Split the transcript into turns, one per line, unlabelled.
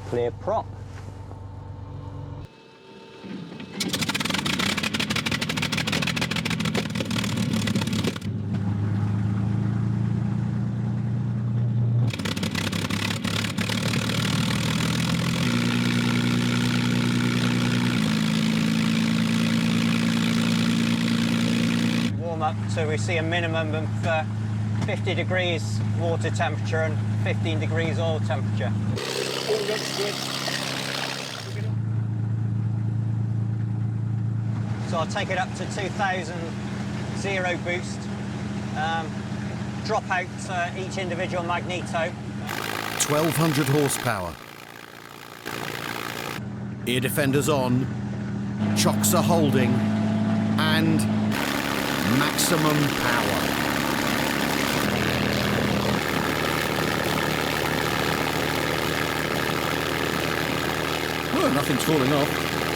clear prop. Up so we see a minimum of 50 degrees water temperature and 15 degrees oil temperature.
All looks good.
So I'll take it up to 2000 zero boost, drop out each individual magneto.
1200 horsepower. Ear defenders on, chocks are holding, and maximum power. Oh, nothing's falling off.